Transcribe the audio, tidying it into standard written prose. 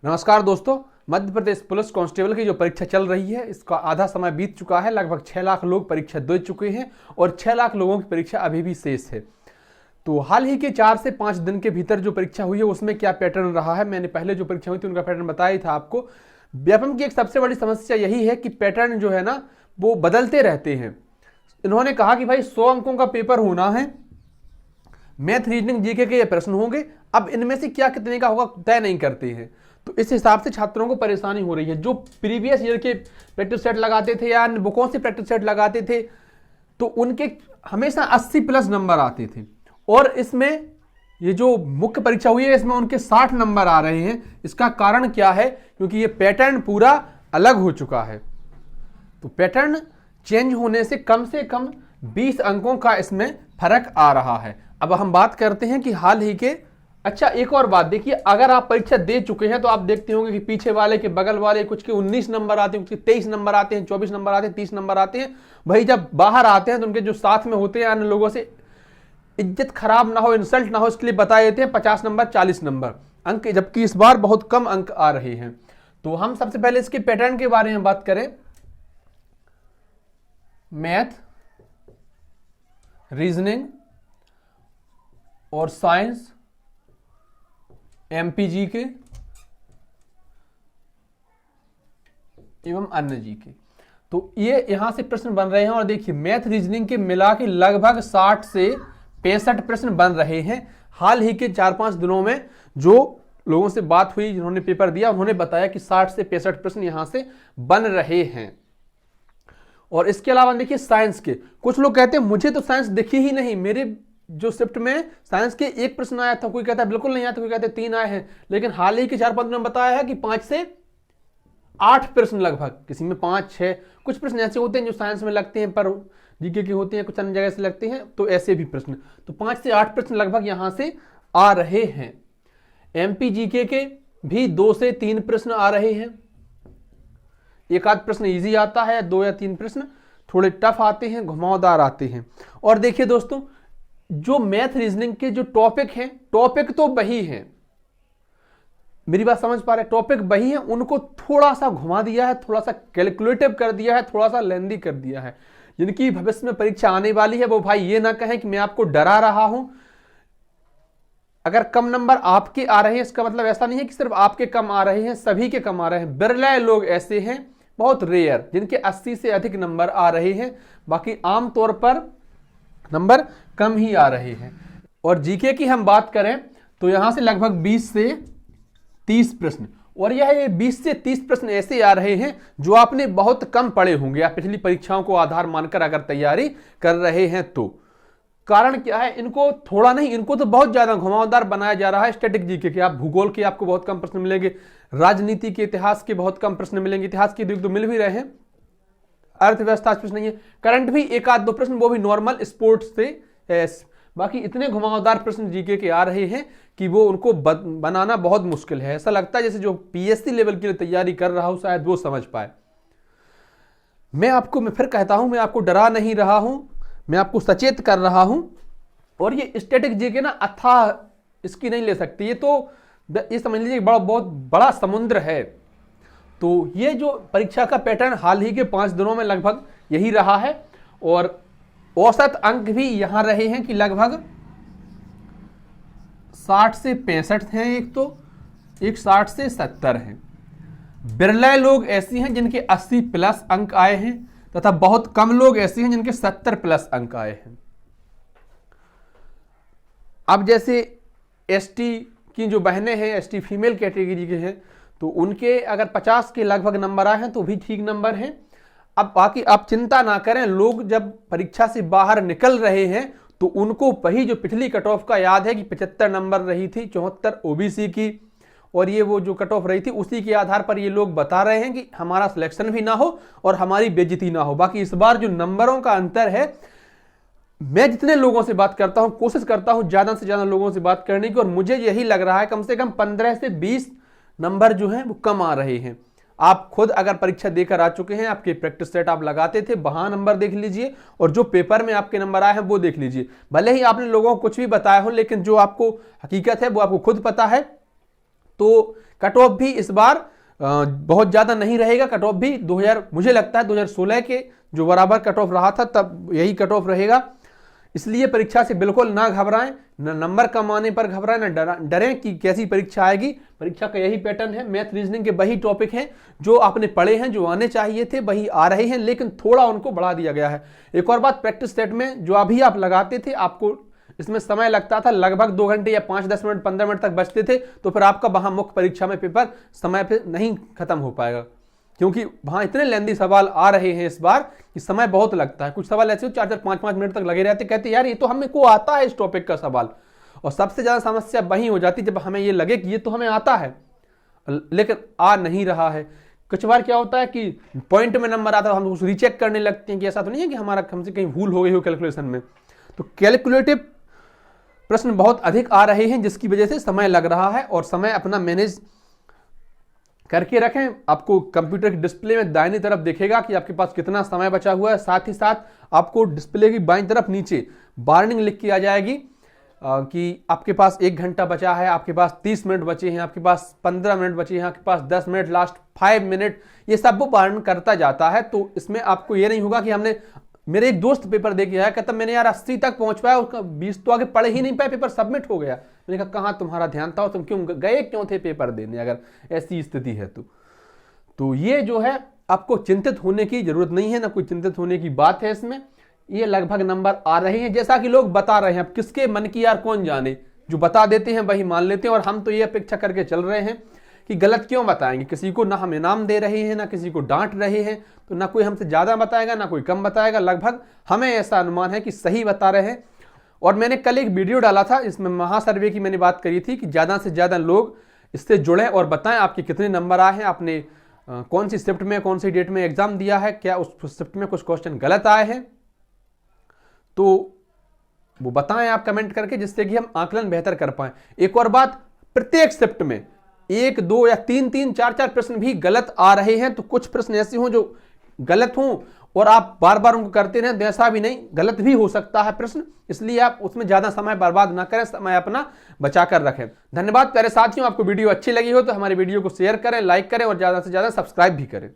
नमस्कार दोस्तों। Madhya Pradesh police constable की जो परीक्षा चल रही है इसका आधा समय बीत चुका है। लगभग 6 लाख लोग परीक्षा दे चुके हैं और 6 लाख लोगों की परीक्षा अभी भी शेष है। तो हाल ही के 4 से 5 दिन के भीतर जो परीक्षा हुई है उसमें क्या पैटर्न रहा है, मैंने पहले जो परीक्षा हुई थी उनका पैटर्न बताया ही था आपको। व्यापम की एक सबसे बड़ी समस्या यही है कि पैटर्न जो है ना वो बदलते रहते हैं। इन्होंने कहा कि भाई 100 अंकों का पेपर होना है, मैथ रीजनिंग जीके के ये प्रश्न होंगे। अब इनमें से क्या कितने का होगा तय नहीं करते हैं, तो इस हिसाब से छात्रों को परेशानी हो रही है। जो प्रीवियस ईयर के प्रैक्टिस सेट लगाते थे या अन्य बुकों से प्रैक्टिस सेट लगाते थे तो उनके हमेशा 80 प्लस नंबर आते थे, और इसमें ये जो मुख्य परीक्षा हुई है इसमें उनके 60 नंबर आ रहे हैं। इसका कारण क्या है? क्योंकि ये पैटर्न पूरा अलग हो चुका है। तो पैटर्न चेंज होने से कम 20 अंकों का इसमें फर्क आ रहा है। अब हम बात करते हैं कि हाल ही के एक और बात देखिए, अगर आप परीक्षा दे चुके हैं तो आप देखते होंगे कि पीछे वाले के बगल वाले कुछ के 19 नंबर आते हैं, कुछ के 23 नंबर आते हैं, 24 नंबर आते हैं, 30 नंबर आते हैं। भाई जब बाहर आते हैं तो उनके जो साथ में होते हैं अन्य लोगों से इज्जत खराब ना हो, इंसल्ट ना हो, इसके लिए बता देते हैं 50 नंबर 40 नंबर अंक, जबकि इस बार बहुत कम अंक आ रहे हैं। तो हम सबसे पहले इसके पैटर्न के बारे में बात करें। मैथ, रीजनिंग और साइंस, एमपीजी के एवं अन्य जी के, तो ये यहां से प्रश्न बन रहे हैं। और देखिए मैथ रीजनिंग के मिला के लगभग 60 से 65 प्रश्न बन रहे हैं। हाल ही के 4-5 दिनों में जो लोगों से बात हुई जिन्होंने पेपर दिया उन्होंने बताया कि 60 से 65 प्रश्न यहां से बन रहे हैं। और इसके अलावा देखिए साइंस के, कुछ लोग कहते हैं मुझे तो साइंस दिखी ही नहीं, मेरे जो शिफ्ट में साइंस के 1 प्रश्न आया था, कोई कहता है बिल्कुल नहीं आया था, कोई कहते 3 आए हैं। लेकिन हाल ही के 4-5 दिनों में बताया है कि 5 से 8 प्रश्न लगभग, किसी में 5-6, कुछ प्रश्न ऐसे होते हैं जो साइंस में लगते हैं पर जीके के होते हैं, कुछ अन्य जगह से लगते हैं, तो ऐसे भी प्रश्न। तो 5 से 8 प्रश्न लगभग यहां से आ रहे हैं। एमपी जीके के भी 2 से 3 प्रश्न आ रहे हैं। एक आध प्रश्न इजी आता है, 2 या 3 प्रश्न थोड़े टफ आते हैं, घुमावदार आते हैं। और देखिए दोस्तों, जो मैथ रीजनिंग के जो टॉपिक हैं, टॉपिक तो वही हैं, मेरी बात समझ पा रहे हैं, टॉपिक वही हैं, उनको थोड़ा सा घुमा दिया है, थोड़ा सा कैलकुलेटिव कर दिया है, थोड़ा सा लेंदी कर दिया है। जिनकी भविष्य में परीक्षा आने वाली है वो भाई ये ना कहें कि मैं आपको डरा रहा हूं। अगर कम नंबर आपके आ रहे हैं इसका मतलब ऐसा नहीं है कि सिर्फ आपके कम आ रहे हैं, सभी के कम आ रहे हैं। बिरले लोग ऐसे हैं, बहुत रेयर, जिनके 80 से अधिक नंबर आ रहे हैं, बाकी आमतौर पर नंबर कम ही आ रहे हैं। और जीके की हम बात करें तो यहां से लगभग 20 से 30 प्रश्न, और यह 20 से 30 प्रश्न ऐसे आ रहे हैं जो आपने बहुत कम पढ़े होंगे या पिछली परीक्षाओं को आधार मानकर अगर तैयारी कर रहे हैं तो। कारण क्या है? इनको थोड़ा नहीं, इनको तो बहुत ज्यादा घुमावदार बनाया जा रहा है। स्टैटिक जीके के, आप भूगोल के आपको बहुत कम प्रश्न मिलेंगे, राजनीति के, इतिहास के बहुत कम प्रश्न मिलेंगे, इतिहास के तो मिल भी रहे हैं, अर्थव्यवस्था प्रश्न नहीं है, करंट भी 1-2 प्रश्न, वो भी नॉर्मल स्पोर्ट्स से। बाकी इतने घुमावदार प्रश्न जीके के आ रहे हैं कि वो उनको बनाना बहुत मुश्किल है। ऐसा लगता है जैसे जो पीएससी लेवल के लिए तैयारी कर रहा हूं शायद वो समझ पाए। मैं फिर कहता हूं, मैं आपको डरा नहीं रहा हूं, मैं आपको सचेत कर रहा हूं। और ये स्टैटिक जीके ना अथाह इसकी नहीं ले सकती, ये समझ लीजिए बहुत बड़ा समुद्र है। तो ये जो परीक्षा का पैटर्न हाल ही के 5 दिनों में लगभग यही रहा है। और औसत अंक भी यहां रहे हैं कि लगभग 60 से 65 हैं, एक 60 से 70 हैं। बिरले लोग ऐसे हैं जिनके 80 प्लस अंक आए हैं, तथा बहुत कम लोग ऐसे हैं जिनके 70 प्लस अंक आए हैं। अब जैसे एसटी की जो बहनें हैं, एसटी फीमेल कैटेगरी के हैं, तो उनके अगर 50 के लगभग नंबर आए हैं तो भी ठीक नंबर हैं। अब बाकी आप चिंता ना करें, लोग जब परीक्षा से बाहर निकल रहे हैं तो उनको वही जो पिछली कट ऑफ का याद है कि 75 नंबर रही थी, 74 ओबीसी की, और ये वो जो कट ऑफ रही थी उसी के आधार पर ये लोग बता रहे हैं कि हमारा सिलेक्शन भी ना हो और हमारी बेइज्जती ना हो। बाकी इस बार जो नंबरों का अंतर है, मैं जितने लोगों से बात करता हूं, कोशिश करता हूं ज्यादा से ज्यादा लोगों से बात करने की, और मुझे यही लग रहा है कम से कम 15 से 20 नंबर जो हैं वो कम आ रहे हैं। आप खुद अगर परीक्षा देकर आ चुके हैं, आपके प्रैक्टिस सेट आप लगाते थे, वहां नंबर देख लीजिए, और जो पेपर में आपके नंबर आए हैं वो देख लीजिए। भले ही आपने लोगों को कुछ भी बताया हो, लेकिन जो आपको हकीकत है वो आपको खुद पता है। तो कट ऑफ भी इस बार बहुत ज्यादा नहीं रहेगा। कट ऑफ भी मुझे लगता है 2016 के जो बराबर कट ऑफ रहा था तब यही कट ऑफ रहेगा। इसलिए परीक्षा से बिल्कुल ना घबराएं, न नंबर कम आने पर घबराएं, ना डरें कि कैसी परीक्षा आएगी। परीक्षा का यही पैटर्न है, मैथ रीजनिंग के वही टॉपिक हैं जो आपने पढ़े हैं, जो आने चाहिए थे वही आ रहे हैं, लेकिन थोड़ा उनको बढ़ा दिया गया है। एक और बात, प्रैक्टिस सेट में जो अभी आप लगाते थे, आपको इसमें समय लगता था लगभग 2 घंटे या 5-10 मिनट 15 मिनट तक बचते थे, तो फिर आपका वहां मुख्य परीक्षा में पेपर समय पे नहीं खत्म हो पाएगा, क्योंकि वहां इतने लेंदी सवाल आ रहे हैं इस बार कि समय बहुत लगता है। कुछ सवाल ऐसे 4-4 5-5 मिनट तक लगे रहते, कहते यार ये तो हमें को आता है इस टॉपिक का सवाल। और सबसे ज्यादा समस्या वही हो जाती जब हमें ये लगे कि ये तो हमें आता है लेकिन आ नहीं रहा है। कुछ बार क्या होता है कि पॉइंट में नंबर आता है, हम उसको रीचेक करने लगते हैं कि ऐसा तो नहीं है कि हमारा हमसे कहीं भूल हो गई हो कैलकुलेशन में। तो कैलकुलेटिव प्रश्न बहुत अधिक आ रहे हैं जिसकी वजह से समय लग रहा है, और समय अपना मैनेज करके रखें। आपको कंप्यूटर की डिस्प्ले में दाहिनी तरफ दिखेगा कि आपके पास कितना समय बचा हुआ है, साथ ही साथ आपको डिस्प्ले की बाईं तरफ नीचे वार्निंग लिख के आ जाएगी कि आपके पास 1 घंटा बचा है, आपके पास 30 मिनट बचे हैं, आपके पास 15 मिनट बचे हैं, आपके पास 10 मिनट, लास्ट 5 मिनट, ये सब वो वार्न करता जाता है। तो इसमें आपको ये नहीं होगा कि हमने, मेरे एक दोस्त पेपर दे के आया, कहता मैंने यार 80 तक पहुंच पाया, उसका 20 तो आगे पढ़ ही नहीं पाया, पेपर सबमिट हो गया। मैंने कहा कहाँ तुम्हारा ध्यान था, तुम क्यों थे पेपर देने अगर ऐसी स्थिति है तो ये जो है आपको चिंतित होने की जरूरत नहीं है, ना कोई चिंतित होने की बात है इसमें। ये लगभग नंबर आ रहे हैं जैसा कि लोग बता रहे हैं। अब किसके मन की यार कौन जाने, जो बता देते हैं वही मान लेते हैं, और हम तो ये अपेक्षा करके चल रहे हैं कि गलत क्यों बताएंगे। किसी को ना हम इनाम दे रहे हैं, ना किसी को डांट रहे हैं, तो ना कोई हमसे ज्यादा बताएगा ना कोई कम बताएगा। लगभग हमें ऐसा अनुमान है कि सही बता रहे हैं। और मैंने कल एक वीडियो डाला था, इसमें महासर्वे की मैंने बात करी थी कि ज्यादा से ज्यादा लोग इससे जुड़े और बताएं आपके कितने नंबर आए हैं, आपने कौन सी शिफ्ट में कौन सी डेट में एग्जाम दिया है, क्या उस शिफ्ट में कुछ क्वेश्चन गलत आए हैं, तो वो बताएं आप कमेंट करके, जिससे कि हम आकलन बेहतर कर पाएं। एक और बात, प्रत्येक शिफ्ट में 1, 2 या 3, 4 प्रश्न भी गलत आ रहे हैं, तो कुछ प्रश्न ऐसे हों जो गलत हों और आप बार बार उनको करते रहें, ऐसा भी नहीं, गलत भी हो सकता है प्रश्न, इसलिए आप उसमें ज्यादा समय बर्बाद ना करें, समय अपना बचा कर रखें। धन्यवाद प्यारे साथियों, आपको वीडियो अच्छी लगी हो तो हमारे वीडियो को शेयर करें, लाइक करें और ज्यादा से ज्यादा सब्सक्राइब भी करें।